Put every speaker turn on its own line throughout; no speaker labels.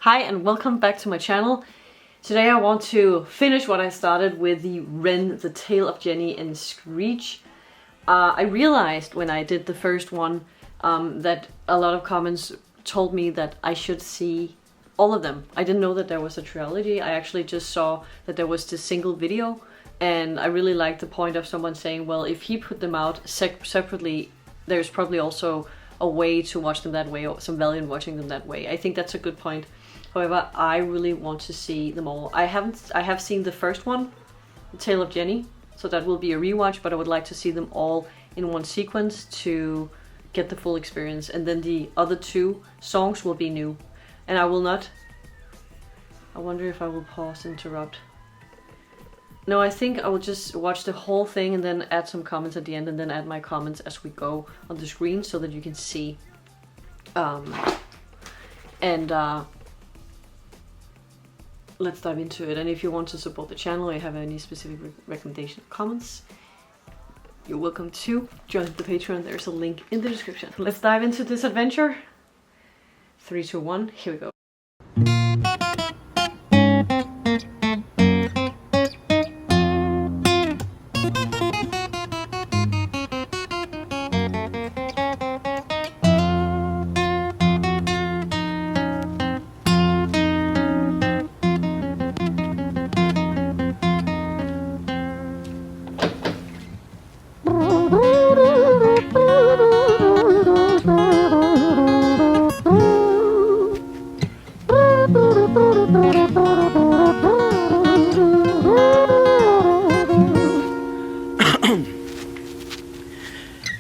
Hi and welcome back to my channel. Today I want to finish what I started with the REN, The Tale of Jenny and Screech. I realized when I did the first one that a lot of comments told me that I should see all of them. I didn't know that there was a trilogy. I actually just saw that there was this single video, and I really liked the point of someone saying, well, if he put them out separately, there's probably also a way to watch them that way, or some value in watching them that way. I think that's a good point. However, I really want to see them all. I have seen the first one, The Tale of Jenny, so that will be a rewatch, but I would like to see them all in one sequence to get the full experience. And then the other two songs will be new. And I will not... I wonder if I will pause and interrupt. No, I think I will just watch the whole thing and then add some comments at the end, and then add my comments as we go on the screen so that you can see. Let's dive into it. And if you want to support the channel or you have any specific recommendation or comments, you're welcome to join the Patreon. There's a link in the description. Let's dive into this adventure. 3, 2, 1, here we go.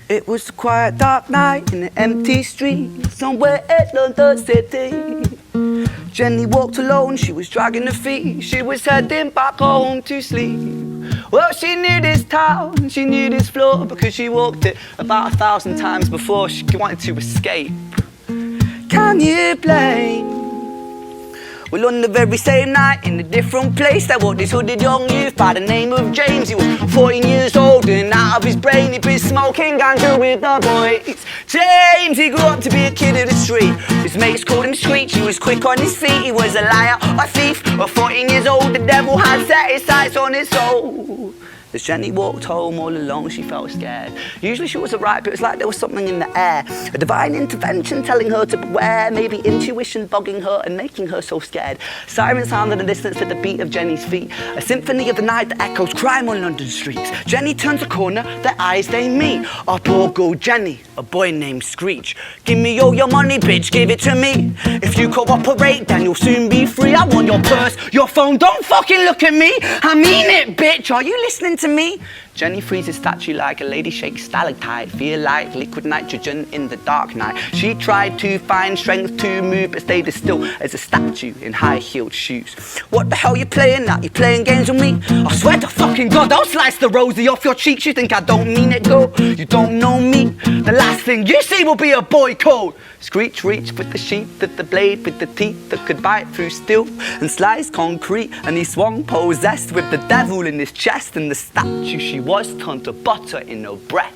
It was a quiet, dark night in an empty street somewhere in London City. Jenny walked alone, she was dragging her feet. She was heading back home to sleep. Well, she knew this town, she knew this floor, because she walked it about 1,000 times before she wanted to escape. Can you blame? Well, on the very same night, in a different place, there walked this hooded young youth by the name of James. He was 14 years old and out of his brain, he'd been smoking ganja with the boys. James, he grew up to be a kid of the street. His mates called him Screech, he was quick on his feet. He was a liar, a thief, at 14 years old, the devil had set his sights on his soul. As Jenny walked home all alone, she felt scared. Usually she was alright, but it was like there was something in the air. A divine intervention telling her to beware, maybe intuition bugging her and making her so scared. Sirens sounded in the distance to the beat of Jenny's feet. A symphony of the night that echoes crime on London streets. Jenny turns a corner, their eyes they meet. Up or go Jenny, a boy named Screech. Give me all your money, bitch, give it to me. If you cooperate, then you'll soon be free. I want your purse, your phone, don't fucking look at me. I mean it, bitch, are you listening to me? Jenny freezes statue like a lady shakes stalactite. Feel like liquid nitrogen in the dark night. She tried to find strength to move, but stayed as still as a statue in high-heeled shoes. What the hell you playing at? You playing games with me? I swear to fucking God, I'll slice the rosy off your cheeks. You think I don't mean it, girl? You don't know me. The last thing you see will be a boy code. Screech reached with the sheath of the blade, with the teeth that could bite through steel and slice concrete, and he swung possessed with the devil in his chest, and the statue she was turned to butter in her breath.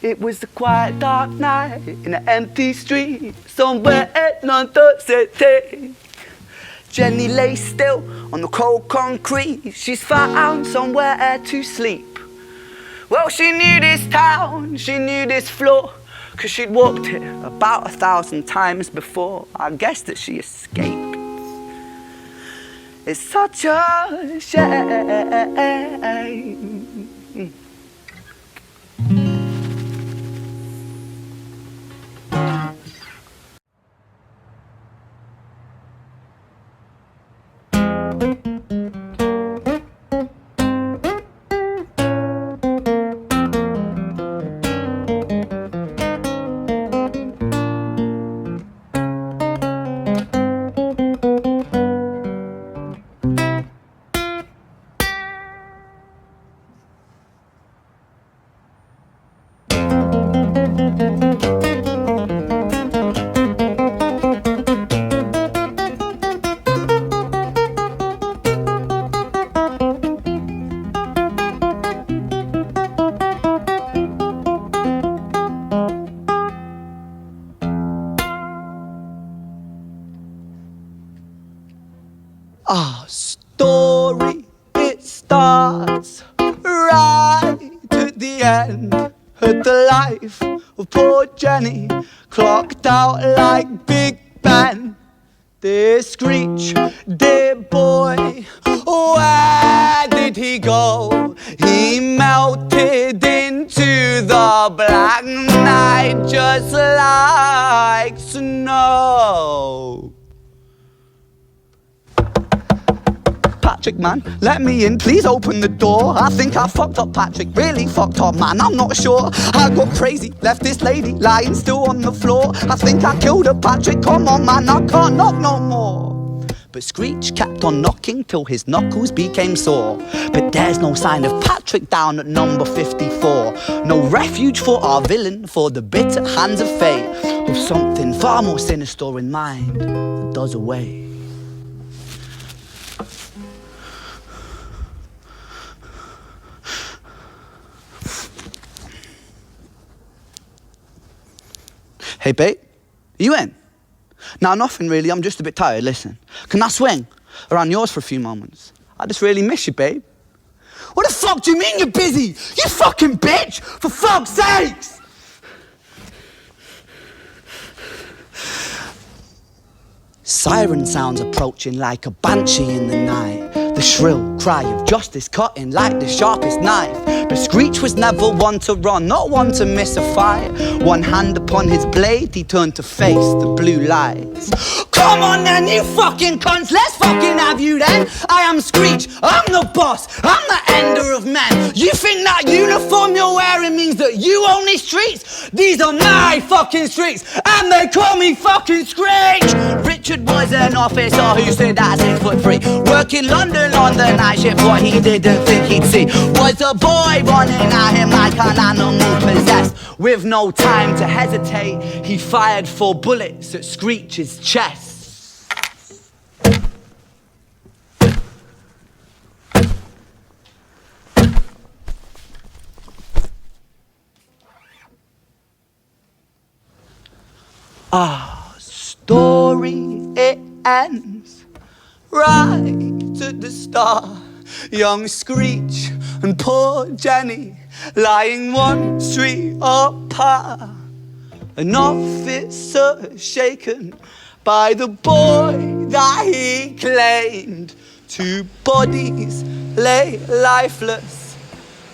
It was a quiet, dark night in an empty street somewhere in London City. Jenny lay still on the cold concrete. She's found somewhere to sleep. Well, she knew this town, she knew this floor, 'cause she'd walked it about 1,000 times before. I guess that she escaped. It's such a shame. Our story, it starts right at the end of the life of poor Jenny, clocked out like Big Ben. Dear Screech, dear boy, where did he go? He melted into the black night just like snow. Patrick, man, let me in, please open the door. I think I fucked up, Patrick, really fucked up, man, I'm not sure. I got crazy, left this lady lying still on the floor. I think I killed her, Patrick, come on, man, I can't knock no more. But Screech kept on knocking till his knuckles became sore. But there's no sign of Patrick down at number 54. No refuge for our villain, for the bitter hands of fate, with something far more sinister in mind that does away. Hey, babe, are you in? Nah, nothing really, I'm just a bit tired, listen. Can I swing around yours for a few moments? I just really miss you, babe. What the fuck do you mean you're busy? You fucking bitch! For fuck's sakes! Siren sounds approaching like a banshee in the night. The shrill cry of justice cutting like the sharpest knife. But Screech was never one to run, not one to miss a fight. One hand upon his blade, he turned to face the blue lights. Come on then, you fucking cunts, let's fucking have you then. I am Screech, I'm the boss, I'm the ender of men. You think that uniform you're wearing means that you own these streets? These are my fucking streets, and they call me fucking Screech. Richard was an officer who stood at 6'3", working London on the night shift. What he didn't think he'd see was a boy running at him like an animal possessed. With no time to hesitate, he fired 4 bullets at Screech's chest. Our story, it ends right at the start. Young Screech and poor Jenny lying 1 street apart. An officer shaken by the boy that he claimed. 2 bodies lay lifeless,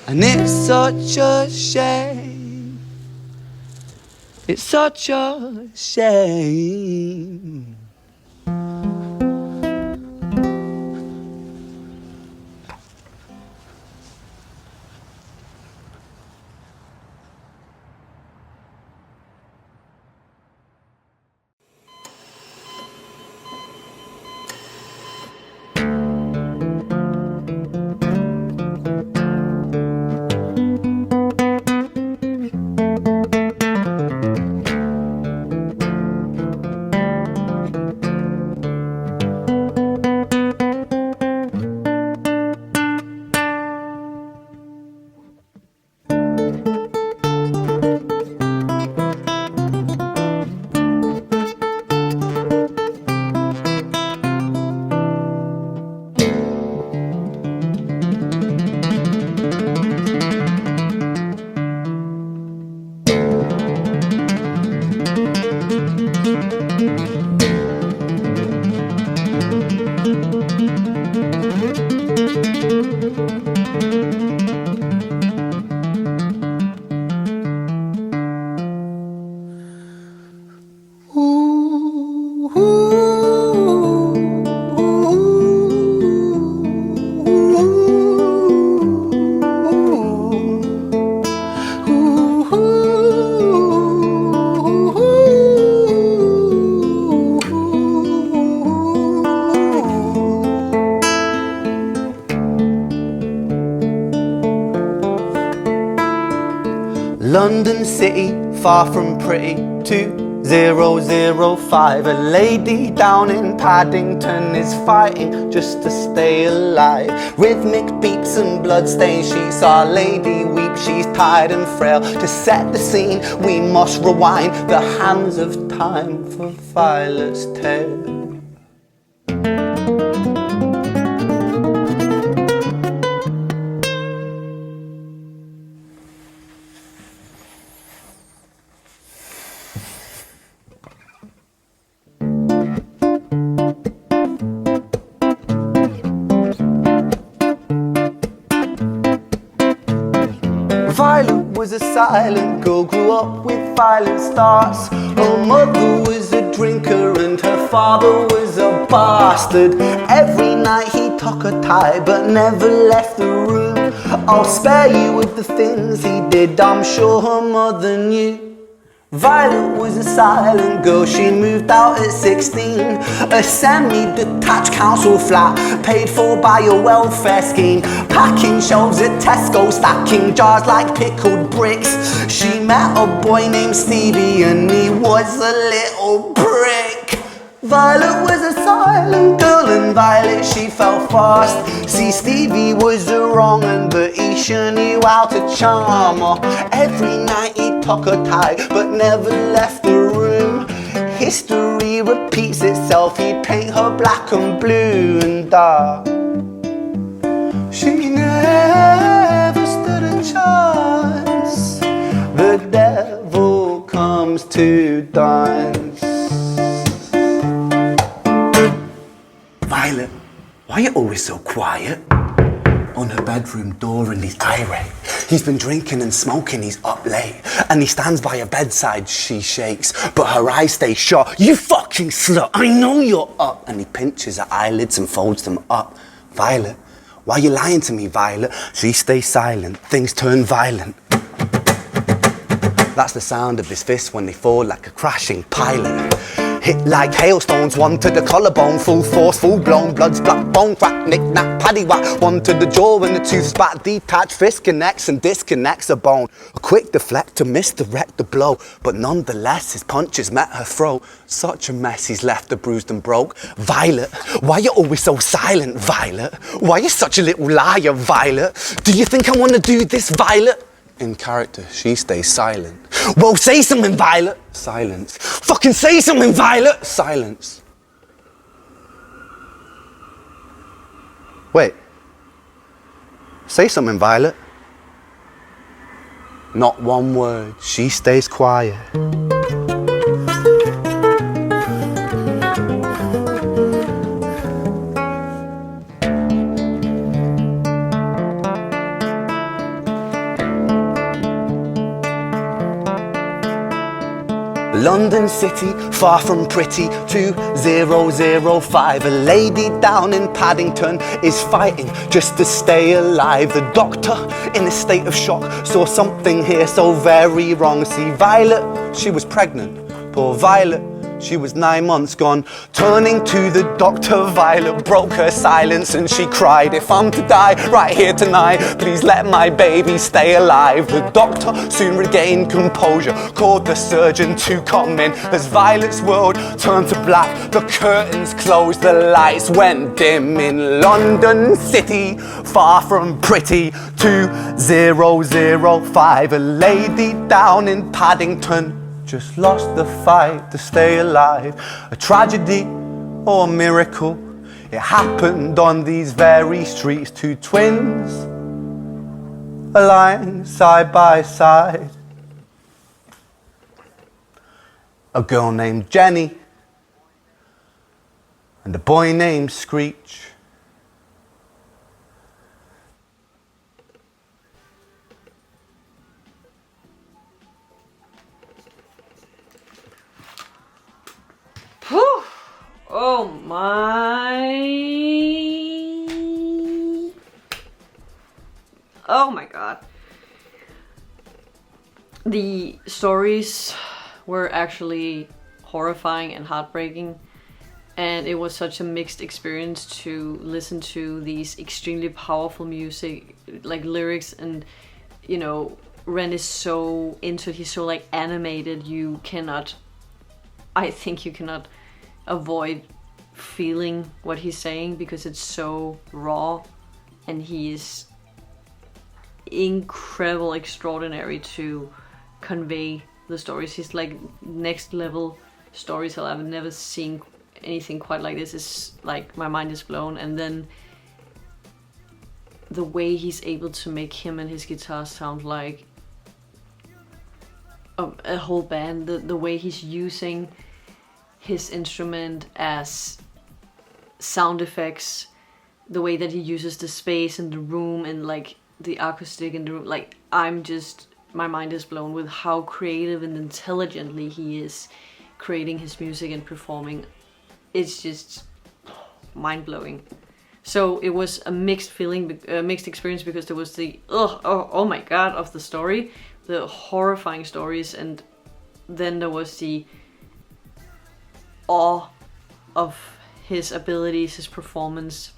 and it's such a shame. It's such a shame. London City, far from pretty, 2005. A lady down in Paddington is fighting just to stay alive. Rhythmic beats and bloodstains, she's Our Lady weeps, she's tired and frail. To set the scene, we must rewind the hands of time for Violet's tale. was a silent girl, grew up with violent starts. Her mother was a drinker and her father was a bastard. Every night he took a tie but never left the room. I'll spare you with the things he did, I'm sure her mother knew. Violet was a silent girl, she moved out at 16. A semi-detached council flat, paid for by a welfare scheme. Packing shelves at Tesco, stacking jars like pickled bricks. She met a boy named Stevie and he was a little prick. Violet was a silent girl and Violet she fell fast. See, Stevie was a wrong un, but he sure knew how to charm her. Every night he took a tie but never left the room. History repeats itself, he'd paint her black and blue and dark. She never stood a chance. The devil comes to dance. Violet, why are you always so quiet? On her bedroom door and he's irate. He's been drinking and smoking, he's up late. And he stands by her bedside, she shakes, but her eyes stay shut. You fucking slut, I know you're up. And he pinches her eyelids and folds them up. Violet, why are you lying to me, Violet? She stays silent, things turn violent. That's the sound of his fists when they fall like a crashing pilot. Hit like hailstones, one to the collarbone, full force, full blown, blood splat, bone crack, knick knack, paddywhack, one to the jaw and the tooth spat, detached fist connects and disconnects a bone. A quick deflect to misdirect the blow, but nonetheless his punches met her throat. Such a mess he's left her bruised and broke. Violet, why you always so silent, Violet? Why you such a little liar, Violet? Do you think I wanna do this, Violet? In character, she stays silent. Well, say something, Violet. Silence. Fucking say something, Violet. Silence. Wait. Say something, Violet. Not one word. She stays quiet. London City, far from pretty, 2005. A lady down in Paddington is fighting just to stay alive. The doctor, in a state of shock, saw something here so very wrong. See, Violet, she was pregnant. Poor Violet, she was 9 months gone. Turning to the doctor, Violet broke her silence and she cried, if I'm to die right here tonight, please let my baby stay alive. The doctor soon regained composure, called the surgeon to come in. As Violet's world turned to black, the curtains closed, the lights went dim. In London City, far from pretty, 2005. A lady down in Paddington just lost the fight to stay alive. A tragedy or a miracle, it happened on these very streets. Two twins are lying side by side. A girl named Jenny and a boy named Screech.
Whew. Oh my. Oh my god. The stories were actually horrifying and heartbreaking, and it was such a mixed experience to listen to these extremely powerful music, like lyrics, and you know, Ren is so into it, he's so like animated, I think you cannot avoid feeling what he's saying because it's so raw, and he is incredible, extraordinary to convey the stories. He's like next level storyteller. I've never seen anything quite like this. It's like my mind is blown. And then the way he's able to make him and his guitar sound like a whole band, the way he's using his instrument as sound effects, the way that he uses the space in the room and like the acoustic in the room, like I'm just my mind is blown with how creative and intelligently he is creating his music and performing. It's just mind-blowing. So it was a mixed feeling, a mixed experience, because there was the oh my god of the story, the horrifying stories, and then there was the awe of his abilities, his performance,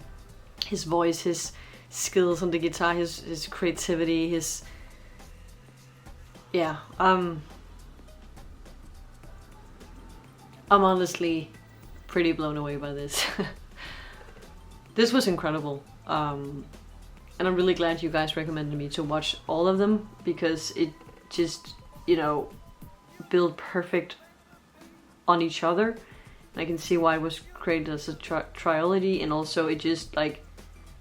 his voice, his skills on the guitar, his creativity, his I'm honestly pretty blown away by this. This was incredible, and I'm really glad you guys recommended me to watch all of them, because it just, you know, built perfect on each other. And I can see why it was created as a trilogy, and also it just, like,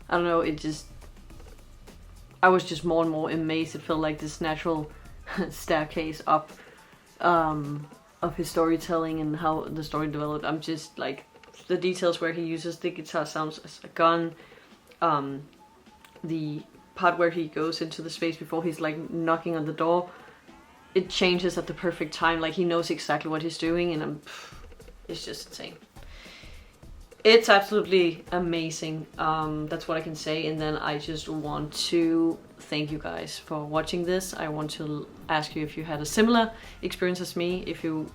I don't know, it just, I was just more and more amazed. It felt like this natural staircase up of his storytelling and how the story developed. I'm just like, the details where he uses the guitar sounds as a gun, the part where he goes into the space before he's like knocking on the door, it changes at the perfect time, like he knows exactly what he's doing, and it's just insane. It's absolutely amazing. That's what I can say. And then I just want to thank you guys for watching this. I want to ask you if you had a similar experience as me. If you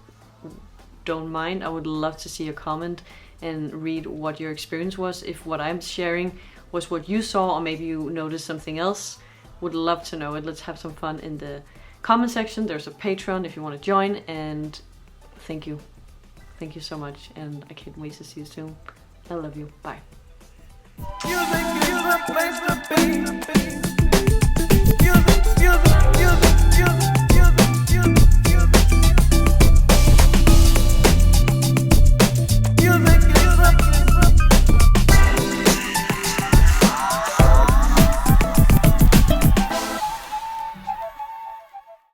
don't mind, I would love to see a comment and read what your experience was. If what I'm sharing was what you saw, or maybe you noticed something else, would love to know it. Let's have some fun in the comment section. There's a Patreon if you want to join, and thank you. Thank you so much, and I can't wait to see you soon. I love you. Bye.
Music is the place to be. Music.